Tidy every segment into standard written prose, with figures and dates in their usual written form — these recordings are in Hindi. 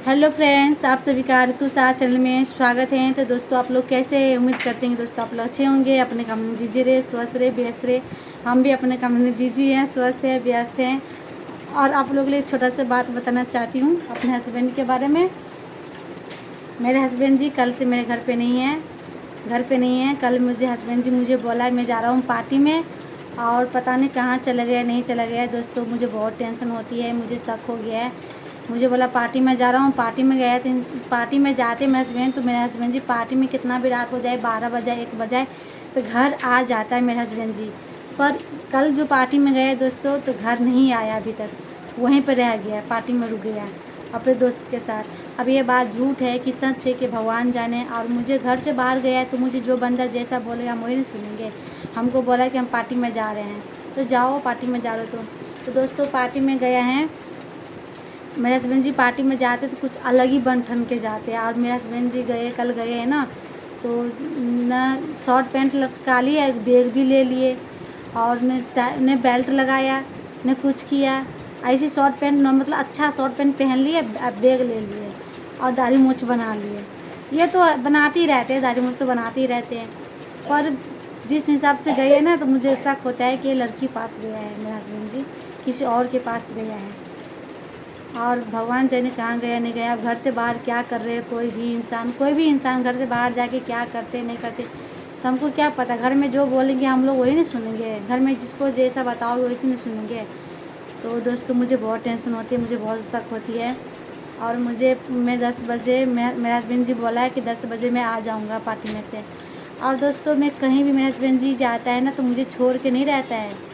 हेलो फ्रेंड्स, आप सभी का ऋतु साह चैनल में स्वागत है। तो दोस्तों, आप लोग कैसे हैं? उम्मीद करते हैं दोस्तों आप लोग अच्छे होंगे, अपने काम में बिजी रहे, स्वस्थ रहे, व्यस्त रहे। हम भी अपने काम में बिजी हैं, स्वस्थ हैं, व्यस्त हैं। और आप लोग के लिए एक छोटा सा बात बताना चाहती हूँ अपने हस्बैंड के बारे में। मेरे हस्बैंड जी कल से मेरे घर पे नहीं है। कल मुझे हस्बैंड जी मुझे बोला मैं जा रहा हूँ पार्टी में, और पता नहीं कहाँ चला गया, नहीं चला गया। दोस्तों, मुझे बहुत टेंशन होती है, मुझे शक हो गया है। मुझे बोला पार्टी में जा रहा हूँ, पार्टी में गया तो पार्टी में जाते मेरे हस्बैंड जी पार्टी में कितना भी रात हो जाए, 12 बजाए 1 बजाए तो घर आ जाता है मेरे हस्बैंड जी। पर कल जो पार्टी में गए दोस्तों, तो घर नहीं आया अभी तक, वहीं पर रह गया, पार्टी में रुक गया अपने दोस्त के साथ। अब ये बात झूठ है कि सच है कि भगवान जाने। और मुझे घर से बाहर गया है तो मुझे जो बंदा जैसा बोलेगा हम वही नहीं सुनेंगे। हमको बोला कि हम पार्टी में जा रहे हैं, तो जाओ, पार्टी में जा रहे हो तो दोस्तों पार्टी में गया है। मेरे हस्बैंड जी पार्टी में जाते तो कुछ अलग ही बन ठन के जाते हैं। और मेरे हस्बैंड जी कल गए हैं ना, तो न शॉर्ट पैंट लटका लिया, बैग भी ले लिए, और ने बेल्ट लगाया, न कुछ किया। ऐसी शॉर्ट पैंट न मतलब अच्छा शॉर्ट पैंट पहन लिए, बैग ले लिए, और दाढ़ी मूछ बना लिए। ये तो बनाते ही रहते हैं, दाढ़ी मूछ तो बनाते ही रहते हैं। पर जिस हिसाब से गए ना, तो मुझे शक होता है कि ये लड़की पास गया है, मेरे हस्बैंड जी किसी और के पास गया है। और भगवान जाने कहाँ गया नहीं गया। घर से बाहर क्या कर रहे हैं, कोई भी इंसान घर से बाहर जाके क्या करते नहीं करते तो हमको क्या पता। घर में जो बोलेंगे हम लोग वही नहीं सुनेंगे, घर में जिसको जैसा बताओगे वैसे नहीं सुनेंगे। तो दोस्तों, मुझे बहुत टेंशन होती है, मुझे बहुत शक होती है। और मैं 10 बजे मेरा हस्बैंड जी बोला है कि 10 बजे मैं आ जाऊँगा पार्टी में से। और दोस्तों, मैं कहीं भी मेरा हस्बैंड जी जाता है ना, तो मुझे छोड़ के नहीं रहता है।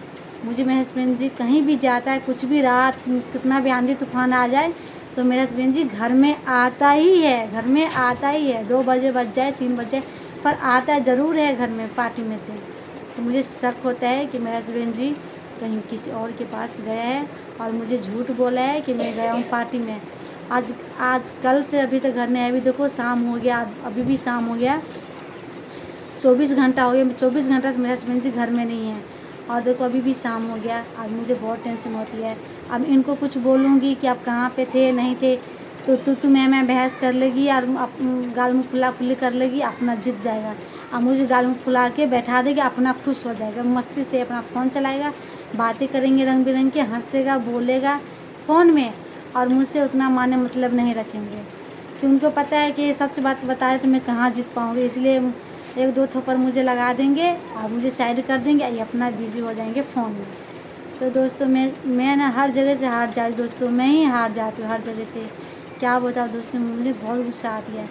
मुझे मेरे हस्बैंड जी कहीं भी जाता है, कुछ भी रात कितना भी आंधी तूफान आ जाए, तो मेरा हस्बैंड जी घर में आता ही है, घर में आता ही है। 2 बजे बज जाए, 3 बज जाए, पर आता ज़रूर है घर में पार्टी में से। तो मुझे शक होता है कि मेरा हस्बैंड जी कहीं किसी और के पास गया है, और मुझे झूठ बोला है कि मैं गया हूँ पार्टी में। आज कल से अभी तक घर नहीं आया। अभी देखो शाम हो गया, अभी भी शाम हो गया, 24 घंटा हो गया। 24 घंटा से मेरे हस्बैंड जी घर में नहीं है, और देखो अभी भी शाम हो गया। आज मुझे बहुत टेंशन होती है। अब इनको कुछ बोलूँगी कि आप कहाँ पे थे, नहीं थे, तो तू मैं बहस कर लेगी, और गाल मुँह फुला फुली कर लेगी, अपना जीत जाएगा। अब मुझे गाल मुँह फुला के बैठा देगी, अपना खुश हो जाएगा, मस्ती से अपना फ़ोन चलाएगा, बातें करेंगे रंग बिरंग के, हंसेगा, बोलेगा फ़ोन में, और मुझसे उतना माने मतलब नहीं रखेंगे, कि उनको पता है कि सच बात बताए तो मैं कहाँ जीत पाऊँगी। इसलिए 1-2 थप्पड़ मुझे लगा देंगे और मुझे साइड कर देंगे, ये अपना बिजी हो जाएंगे फ़ोन में। तो दोस्तों, मैं ना हर जगह से हार जाती दोस्तों, मैं ही हार जाती हूँ हर जगह से। क्या बताऊँ दोस्तों, मुझे बहुत गुस्सा आती है।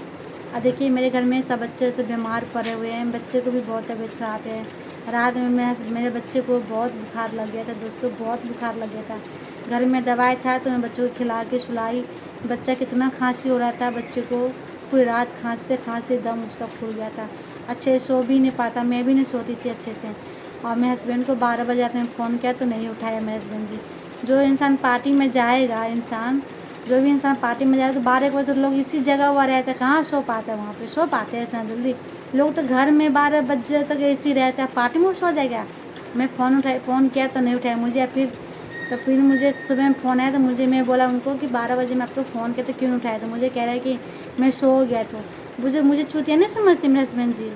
और देखिए, मेरे घर में सब बच्चे से बीमार पड़े हुए हैं, बच्चे को भी बहुत तबीयत ख़राब है। रात में मेरे बच्चे को बहुत बुखार लग गया था दोस्तों, बहुत बुखार लग गया था। घर में दवाई था तो मैं बच्चों को खिला के सुलाई। बच्चा कितना खांसी हो रहा था बच्चे को, पूरी रात खांसते खांसते दम उसका फूल गया था। अच्छे से सो भी नहीं पाता, मैं भी नहीं सोती थी अच्छे से। और मेरे हस्बैंड को 12 बजे आपने फ़ोन किया तो नहीं उठाया मेरे हस्बैंड जी। जो इंसान पार्टी में जाएगा, जो भी इंसान पार्टी में जाएगा तो 12-1 बजे तो लोग इसी जगह हुआ रहता है, कहाँ सो पाता है, वहाँ पे सो पाते हैं इतना जल्दी लोग? तो घर में 12 बजे तक ऐसी रहता है, पार्टी में सो जाएगा। मैं फ़ोन किया तो नहीं उठाया मुझे। फिर मुझे सुबह में फ़ोन आया, तो मैं बोला उनको कि 12 बजे मैं आपको फ़ोन किया तो क्यों नहीं उठाया? तो मुझे कह रहा है कि मैं सो गया। तो मुझे चूतिया नहीं समझते मेरे हस्बैंड जी?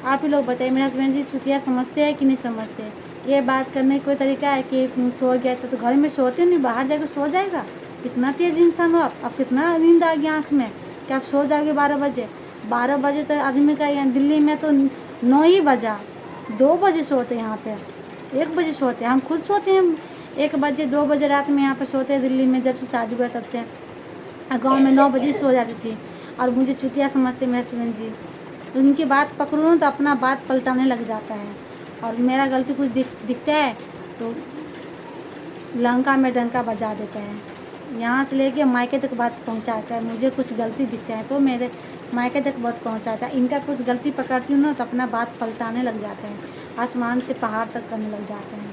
आप ही लोग बताइए, मेरे हस्बैंड जी चुतिया समझते हैं कि नहीं समझते? ये बात करने का कोई तरीका है कि सो गया तो घर में सोते नहीं, बाहर जाकर सो जाएगा? कितना तेज़ इंसान हो आप कितना नींद आ गया आँख में कि आप सो जाओगे 12 बजे? 12 बजे तो आदमी का, यहाँ दिल्ली में तो 9 ही बजा, 2 बजे सोते हैं यहाँ पे, 1 बजे सोते हैं। हम खुद सोते हैं 1 बजे 2 बजे रात में यहाँ पे सोते हैं दिल्ली में, जब से शादी हुआ तब से। गाँव में 9 बजे सो जाती थी, और मुझे चुतिया समझते मेरे हस्बैंड जी। उनकी बात पकड़ूँ तो अपना बात पलटाने लग जाता है, और मेरा गलती कुछ दिखता है तो लंका में डंका बजा देता है, यहाँ से लेके मायके तक बात पहुँचाता है। मुझे कुछ गलती दिखता है तो मेरे मायके तक बात पहुँचाता है। इनका कुछ गलती पकड़ती हूँ ना तो अपना बात पलटाने लग जाते हैं, आसमान से पहाड़ तक करने लग जाते हैं।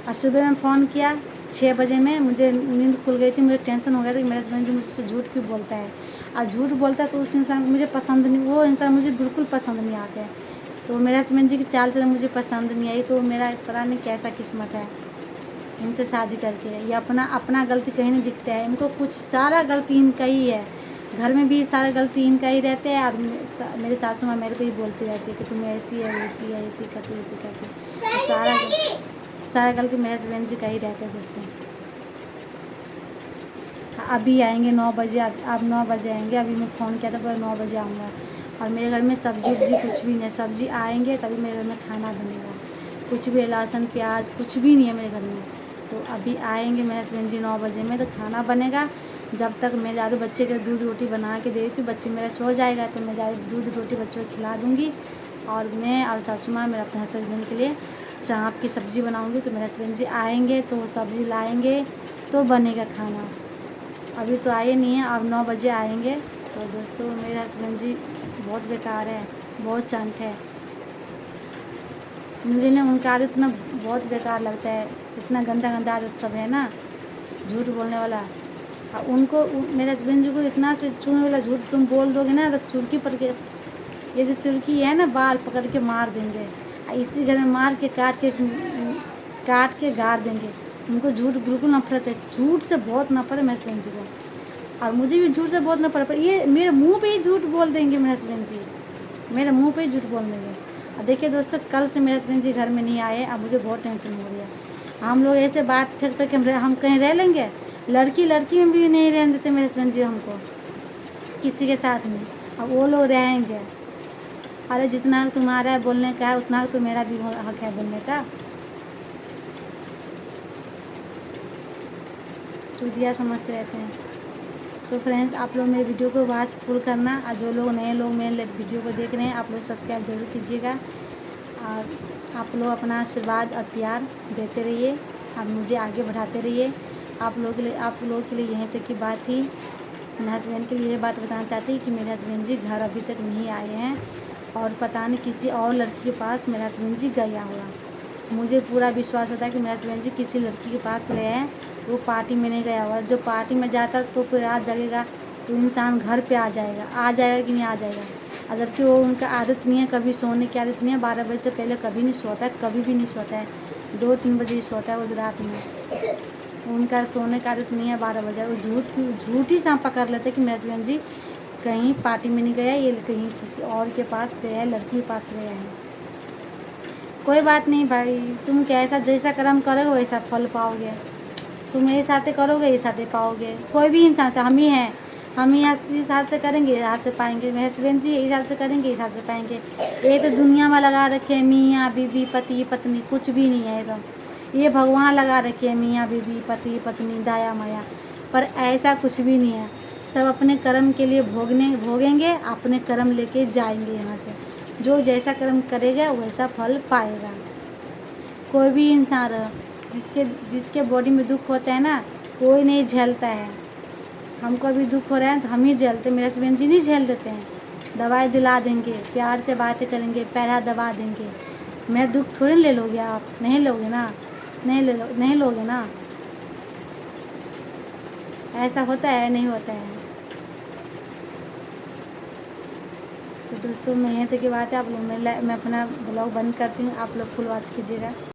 और सुबह में फ़ोन किया 6 बजे में, मुझे नींद खुल गई थी, मुझे टेंशन हो गया था कि मेरे हस्बैंड जी मुझसे झूठ क्यों बोलता है। और झूठ बोलता है तो उस इंसान को मुझे पसंद नहीं, वो इंसान मुझे बिल्कुल पसंद नहीं आता है। तो मेरे हस्बैंड जी की चाल चलन मुझे पसंद नहीं आई, तो मेरा पता नहीं कैसा किस्मत है। इनसे शादी करके। ये अपना अपना गलती कहीं नहीं दिखता है इनको, कुछ सारा गलती इनका ही है। घर में भी सारा गलती इनका ही रहता है। और मेरे सासू माँ मेरे को ही बोलती रहती है कि तुम ऐसी है वैसी है, ऐसी करती वैसी करती। तो सारा गलती मेरे हस्बैंड जी का ही रहता है दोस्तों। अभी आएंगे 9 बजे, अब 9 बजे आएंगे। अभी मैं फ़ोन किया था पर 9 बजे आऊँगा। और मेरे घर में सब्जी कुछ भी नहीं है। सब्जी आएंगे तभी मेरे घर में खाना बनेगा। कुछ भी लहसुन प्याज कुछ भी नहीं है मेरे घर में। तो अभी आएंगे मेरे हस्बैंड जी 9 बजे में, तो खाना बनेगा। जब तक मैं जा रही बच्चे के दूध रोटी बना के दे देती हूँ, बच्चे मेरा सो जाएगा तो मैं जा दूध रोटी बच्चों को खिला दूँगी। और मैं और सासू माँ मेरे अपने हस्बैंड के लिए चाँप की सब्ज़ी बनाऊँगी। तो मेरे हस्बैंड जी आएंगे तो वो सब्ज़ी लाएंगे तो बनेगा खाना। अभी तो आए नहीं हैं, अब 9 बजे आएंगे। तो दोस्तों मेरे हस्बैंड जी बहुत बेकार है, बहुत चंट है। मुझे ना उनका आदत ना बहुत बेकार लगता है। इतना गंदा आदत सब है ना, झूठ बोलने वाला। और उनको मेरे हस्बैंड जी को इतना से छूने वाला झूठ तुम बोल दोगे ना तो चुरकी पड़ के, ये जो चुरकी है ना, बाल पकड़ के मार देंगे। और इसी घर में मार के काट के गाड़ देंगे। उनको झूठ बिल्कुल नफरत है, झूठ से बहुत नफरत है मेरे हस्बैंड जी को। और मुझे भी झूठ से बहुत नफरत, पर ये मेरे मुंह पे ही झूठ बोल देंगे मेरे हस्बैंड जी, मेरे मुंह पे ही झूठ बोल देंगे। और देखिए दोस्तों, कल से मेरे हस्बैंड जी घर में नहीं आए। अब मुझे बहुत टेंशन हो रही है। हम लोग ऐसे बात करके हम कहीं रह लेंगे। लड़की में भी नहीं रहने देते मेरे हस्बैंड जी हमको किसी के साथ में। अब वो लोग रहेंगे। अरे जितना तुम्हारा है बोलने का है उतना तो मेरा भी हक है बोलने का। चूतिया समझते रहते हैं। तो फ्रेंड्स, आप लोग मेरे वीडियो को वॉच फुल करना। और जो लोग नए लोग मेरे वीडियो को देख रहे हैं, आप लोग सब्सक्राइब जरूर कीजिएगा। और आप लोग अपना आशीर्वाद और प्यार देते रहिए और मुझे आगे बढ़ाते रहिए। आप लोग के लिए यहीं तक की बात थी। मेरे हस्बैंड के लिए ये बात बताना चाहती हूँ कि मेरे हस्बैंड जी घर अभी तक नहीं आए हैं। और पता नहीं किसी और लड़की के पास मेरा हस्बैंड जी गया हुआ। मुझे पूरा विश्वास होता है कि मेरे हस्बैंड जी किसी लड़की के पास गए हैं, वो पार्टी में नहीं गया हुआ। जो पार्टी में जाता तो फिर रात जगेगा तो इंसान घर पे आ जाएगा कि नहीं आ जाएगा। और जबकि वो उनका आदत नहीं है, कभी सोने की आदत नहीं है। 12 बजे से पहले कभी नहीं सोता है, कभी भी नहीं सोता है। 2-3 बजे ही सोता है वो रात में। उनका सोने की आदत नहीं है 12 बजे। वो झूठी सा पकड़ लेते कि मेरे हस्बैंड जी कहीं पार्टी में नहीं गया, ये कहीं किसी और के पास गया है, लड़की के पास गया है। कोई बात नहीं भाई, तुम कैसा जैसा कर्म करोगे वैसा फल पाओगे। तुम ये साथे करोगे ये साथे पाओगे। कोई भी इंसान से हम ही हैं, हम ही इस हाथ से करेंगे इस हाथ से पाएंगे। मेरे हस्बैंड जी इस हाथ से करेंगे इस हाथ से पाएंगे। ये तो दुनिया में लगा रखे हैं मियाँ बीवी पति पत्नी, कुछ भी नहीं है सब। ये भगवान लगा रखे हैं मियाँ बीवी पति पत्नी दाया माया, पर ऐसा कुछ भी नहीं है। सब अपने कर्म के लिए भोगेंगे, अपने कर्म लेके जाएंगे यहाँ से। जो जैसा कर्म करेगा वैसा फल पाएगा। कोई भी इंसान रहो, जिसके बॉडी में दुख होता है ना, कोई नहीं झेलता है। हमको भी दुख हो रहा है तो हम ही झेलते, मेरे हस्बैंड जी नहीं झेल देते हैं। दवाई दिला देंगे, प्यार से बातें करेंगे, पैरा दबा देंगे। मेरा दुख थोड़ी ले लोगे आप, नहीं लोगे ना, नहीं लोगे ना। ऐसा होता है नहीं होता है। तो दोस्तों मैं यहाँ तक की बात है। आप लोग मैं अपना ब्लॉग बंद करती हूँ, आप लोग फुल वॉच कीजिएगा।